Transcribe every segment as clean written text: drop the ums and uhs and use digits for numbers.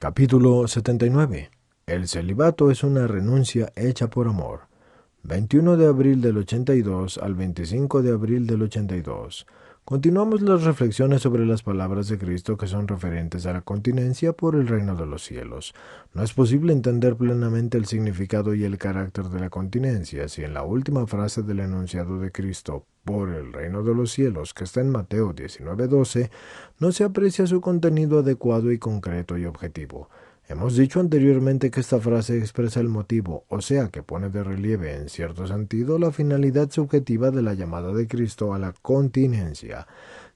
Capítulo 79. El celibato es una renuncia hecha por amor. 21 de abril del 82 al 25 de abril del 82. Continuamos las reflexiones sobre las palabras de Cristo que son referentes a la continencia por el reino de los cielos. No es posible entender plenamente el significado y el carácter de la continencia si en la última frase del enunciado de Cristo por el reino de los cielos, que está en Mateo 19:12, no se aprecia su contenido adecuado y concreto y objetivo. Hemos dicho anteriormente que esta frase expresa el motivo, o sea que pone de relieve en cierto sentido la finalidad subjetiva de la llamada de Cristo a la continencia.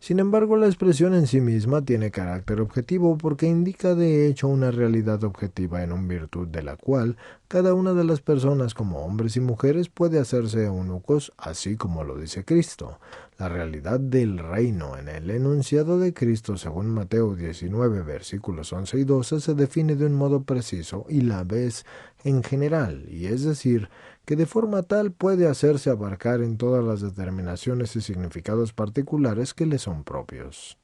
Sin embargo, la expresión en sí misma tiene carácter objetivo porque indica de hecho una realidad objetiva en virtud de la cual cada una de las personas como hombres y mujeres puede hacerse eunucos, así como lo dice Cristo. La realidad del reino en el enunciado de Cristo según Mateo 19 versículos 11 y 12 se define de un modo preciso y la vez en general, y es decir, que de forma tal puede hacerse abarcar en todas las determinaciones y significados particulares que le son propios.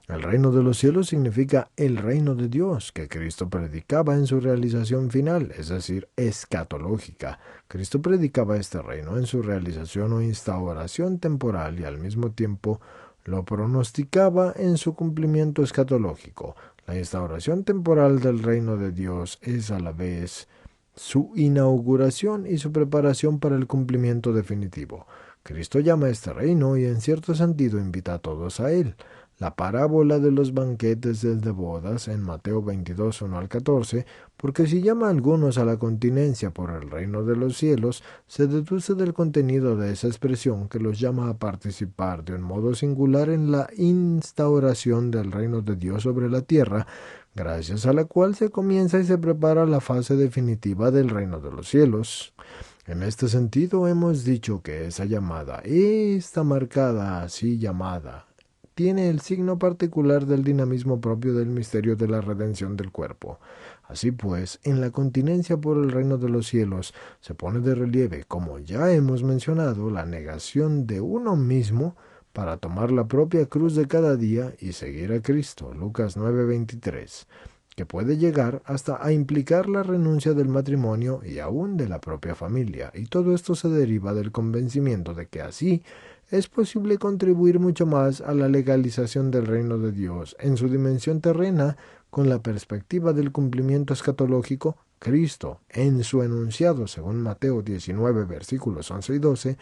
El reino de los cielos significa el reino de Dios que Cristo predicaba en su realización final, es decir, escatológica. Cristo predicaba este reino en su realización o instauración temporal y al mismo tiempo lo pronosticaba en su cumplimiento escatológico. La instauración temporal del reino de Dios es a la vez su inauguración y su preparación para el cumplimiento definitivo. Cristo llama a este reino y en cierto sentido invita a todos a él. La parábola de los banquetes de bodas en Mateo 22, 1 al 14, porque si llama a algunos a la continencia por el reino de los cielos, se deduce del contenido de esa expresión que los llama a participar de un modo singular en la instauración del reino de Dios sobre la tierra, gracias a la cual se comienza y se prepara la fase definitiva del reino de los cielos. En este sentido hemos dicho que esa llamada, esta marcada así llamada, tiene el signo particular del dinamismo propio del misterio de la redención del cuerpo. Así pues, en la continencia por el reino de los cielos se pone de relieve, como ya hemos mencionado, la negación de uno mismo para tomar la propia cruz de cada día y seguir a Cristo. Lucas 9:23, que puede llegar hasta a implicar la renuncia del matrimonio y aún de la propia familia, y todo esto se deriva del convencimiento de que así es posible contribuir mucho más a la legalización del reino de Dios en su dimensión terrena con la perspectiva del cumplimiento escatológico. Cristo, en su enunciado según Mateo 19 versículos 11 y 12,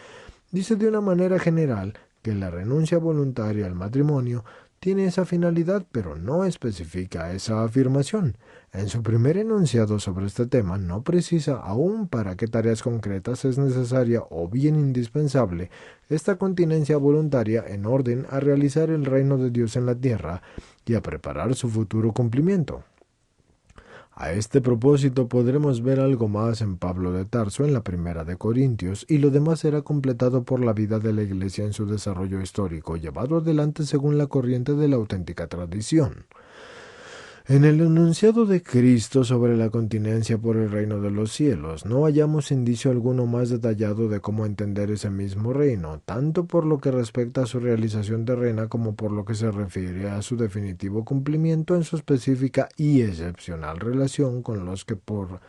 dice de una manera general que la renuncia voluntaria al matrimonio tiene esa finalidad, pero no especifica esa afirmación. En su primer enunciado sobre este tema no precisa aún para qué tareas concretas es necesaria o bien indispensable esta continencia voluntaria en orden a realizar el reino de Dios en la tierra y a preparar su futuro cumplimiento. A este propósito podremos ver algo más en Pablo de Tarso en la Primera de Corintios, y lo demás será completado por la vida de la Iglesia en su desarrollo histórico, llevado adelante según la corriente de la auténtica tradición. En el enunciado de Cristo sobre la continencia por el reino de los cielos, no hallamos indicio alguno más detallado de cómo entender ese mismo reino, tanto por lo que respecta a su realización terrena como por lo que se refiere a su definitivo cumplimiento en su específica y excepcional relación con los que por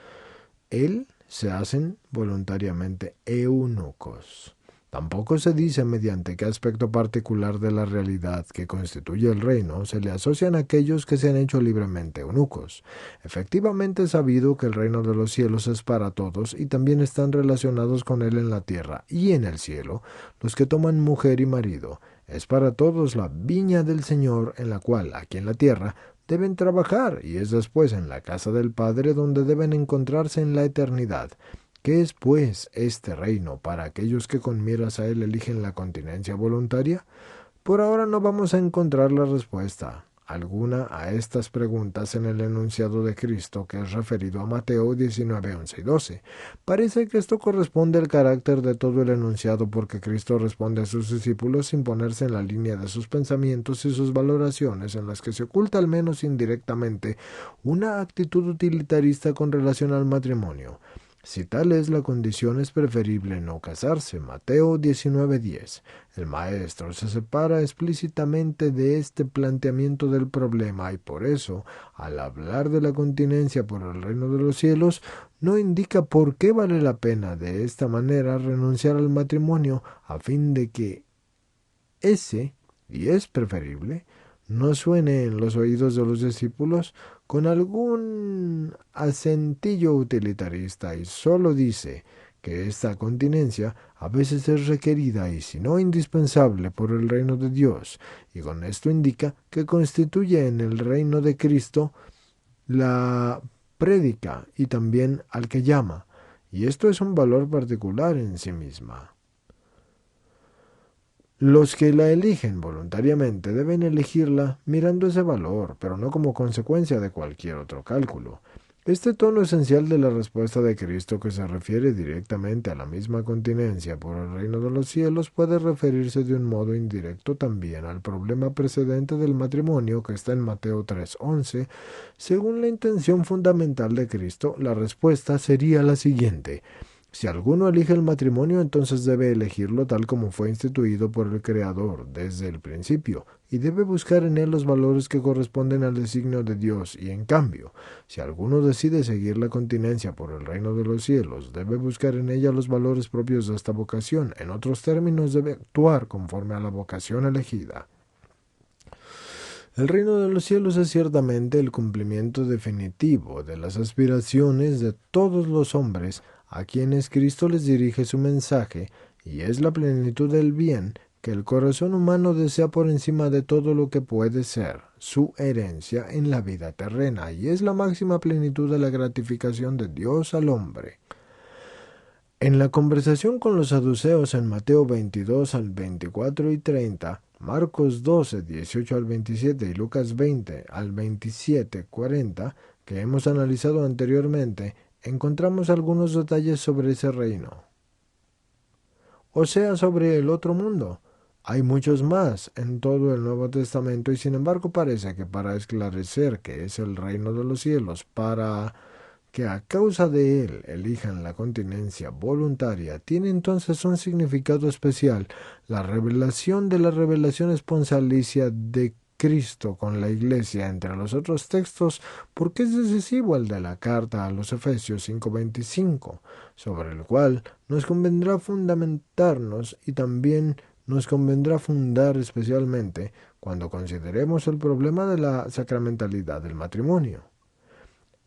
él se hacen voluntariamente eunucos. Tampoco se dice mediante qué aspecto particular de la realidad que constituye el reino se le asocian aquellos que se han hecho libremente eunucos. Efectivamente es sabido que el reino de los cielos es para todos y también están relacionados con él en la tierra y en el cielo los que toman mujer y marido. Es para todos la viña del Señor en la cual, aquí en la tierra, deben trabajar, y es después en la casa del Padre donde deben encontrarse en la eternidad. ¿Qué es, pues, este reino para aquellos que con miras a él eligen la continencia voluntaria? Por ahora no vamos a encontrar la respuesta alguna a estas preguntas en el enunciado de Cristo que es referido a Mateo 19, 11 y 12. Parece que esto corresponde al carácter de todo el enunciado porque Cristo responde a sus discípulos sin ponerse en la línea de sus pensamientos y sus valoraciones en las que se oculta al menos indirectamente una actitud utilitarista con relación al matrimonio. Si tal es la condición, es preferible no casarse. Mateo 19:10. El maestro se separa explícitamente de este planteamiento del problema y por eso, al hablar de la continencia por el reino de los cielos, no indica por qué vale la pena de esta manera renunciar al matrimonio a fin de que y es preferible, no suene en los oídos de los discípulos con algún acentillo utilitarista y solo dice que esta continencia a veces es requerida y si no indispensable por el reino de Dios, y con esto indica que constituye en el reino de Cristo la prédica y también al que llama, y esto es un valor particular en sí misma. Los que la eligen voluntariamente deben elegirla mirando ese valor, pero no como consecuencia de cualquier otro cálculo. Este tono esencial de la respuesta de Cristo, que se refiere directamente a la misma continencia por el reino de los cielos, puede referirse de un modo indirecto también al problema precedente del matrimonio que está en Mateo 3:11. Según la intención fundamental de Cristo, la respuesta sería la siguiente: si alguno elige el matrimonio, entonces debe elegirlo tal como fue instituido por el Creador desde el principio, y debe buscar en él los valores que corresponden al designio de Dios, y en cambio, si alguno decide seguir la continencia por el reino de los cielos, debe buscar en ella los valores propios de esta vocación. En otros términos, debe actuar conforme a la vocación elegida. El reino de los cielos es ciertamente el cumplimiento definitivo de las aspiraciones de todos los hombres a quienes Cristo les dirige su mensaje, y es la plenitud del bien que el corazón humano desea por encima de todo lo que puede ser su herencia en la vida terrena, y es la máxima plenitud de la gratificación de Dios al hombre. En la conversación con los saduceos en Mateo 22 al 24 y 30, Marcos 12, 18 al 27 y Lucas 20 al 27, 40, que hemos analizado anteriormente, encontramos algunos detalles sobre ese reino, o sea, sobre el otro mundo. Hay muchos más en todo el Nuevo Testamento y sin embargo parece que para esclarecer qué es el reino de los cielos, para que a causa de él elijan la continencia voluntaria, tiene entonces un significado especial la revelación de la revelación esponsalicia de Cristo con la Iglesia entre los otros textos, porque es decisivo el de la carta a los Efesios 5:25, sobre el cual nos convendrá fundamentarnos y también nos convendrá fundar especialmente cuando consideremos el problema de la sacramentalidad del matrimonio.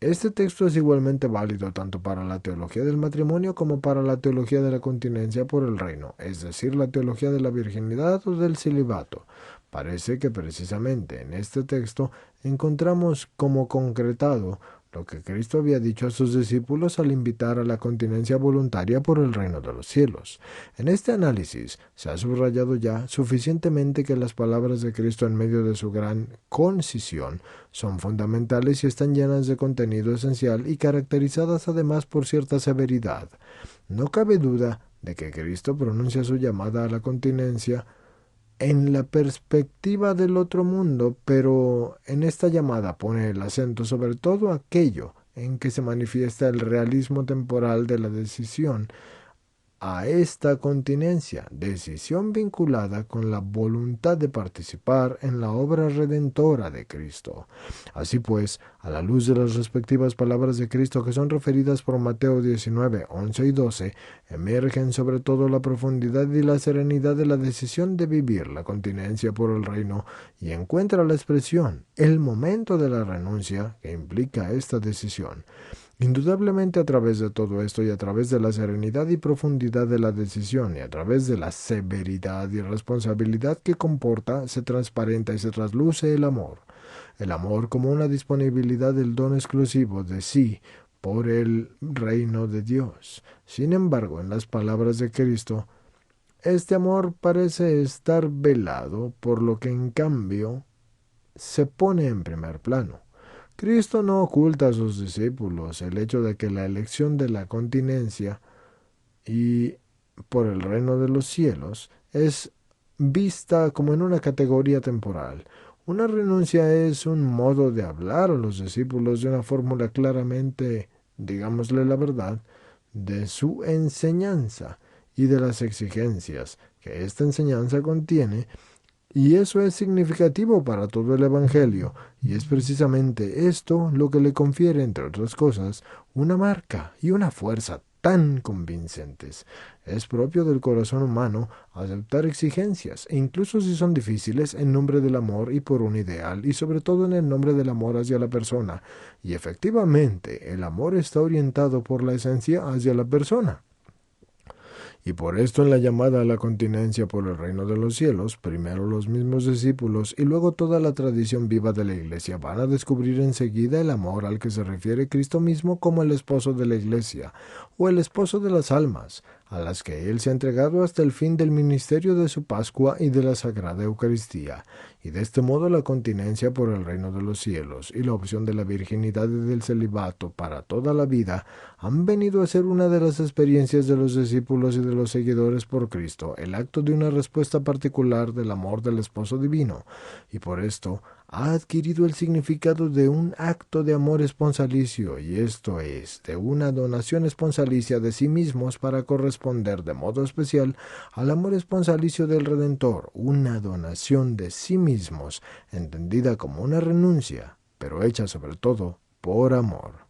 Este texto es igualmente válido tanto para la teología del matrimonio como para la teología de la continencia por el reino, es decir, la teología de la virginidad o del celibato. Parece que precisamente en este texto encontramos como concretado lo que Cristo había dicho a sus discípulos al invitar a la continencia voluntaria por el reino de los cielos. En este análisis se ha subrayado ya suficientemente que las palabras de Cristo en medio de su gran concisión son fundamentales y están llenas de contenido esencial y caracterizadas además por cierta severidad. No cabe duda de que Cristo pronuncia su llamada a la continencia en la perspectiva del otro mundo, pero en esta llamada pone el acento sobre todo aquello en que se manifiesta el realismo temporal de la decisión a esta continencia, decisión vinculada con la voluntad de participar en la obra redentora de Cristo. Así pues, a la luz de las respectivas palabras de Cristo que son referidas por Mateo 19, 11 y 12, emergen sobre todo la profundidad y la serenidad de la decisión de vivir la continencia por el reino y encuentra la expresión, el momento de la renuncia que implica esta decisión. Indudablemente a través de todo esto y a través de la serenidad y profundidad de la decisión y a través de la severidad y responsabilidad que comporta, se transparenta y se trasluce el amor. El amor como una disponibilidad del don exclusivo de sí por el reino de Dios. Sin embargo, en las palabras de Cristo, este amor parece estar velado, por lo que en cambio se pone en primer plano. Cristo no oculta a sus discípulos el hecho de que la elección de la continencia y por el reino de los cielos es vista como en una categoría temporal. Una renuncia es un modo de hablar a los discípulos de una fórmula claramente, digámosle la verdad, de su enseñanza y de las exigencias que esta enseñanza contiene, y eso es significativo para todo el Evangelio, y es precisamente esto lo que le confiere, entre otras cosas, una marca y una fuerza tan convincentes. Es propio del corazón humano aceptar exigencias, e incluso si son difíciles, en nombre del amor y por un ideal, y sobre todo en el nombre del amor hacia la persona. Y efectivamente, el amor está orientado por la esencia hacia la persona. Y por esto en la llamada a la continencia por el reino de los cielos, primero los mismos discípulos y luego toda la tradición viva de la Iglesia van a descubrir enseguida el amor al que se refiere Cristo mismo como el esposo de la Iglesia, o el esposo de las almas, a las que Él se ha entregado hasta el fin del ministerio de su Pascua y de la Sagrada Eucaristía. Y de este modo la continencia por el reino de los cielos y la opción de la virginidad y del celibato para toda la vida han venido a ser una de las experiencias de los discípulos y de los seguidores por Cristo, el acto de una respuesta particular del amor del esposo divino, y por esto ha adquirido el significado de un acto de amor esponsalicio, y esto es, de una donación esponsalicia de sí mismos para corresponder de modo especial al amor esponsalicio del Redentor, una donación de sí mismos, entendida como una renuncia, pero hecha sobre todo por amor.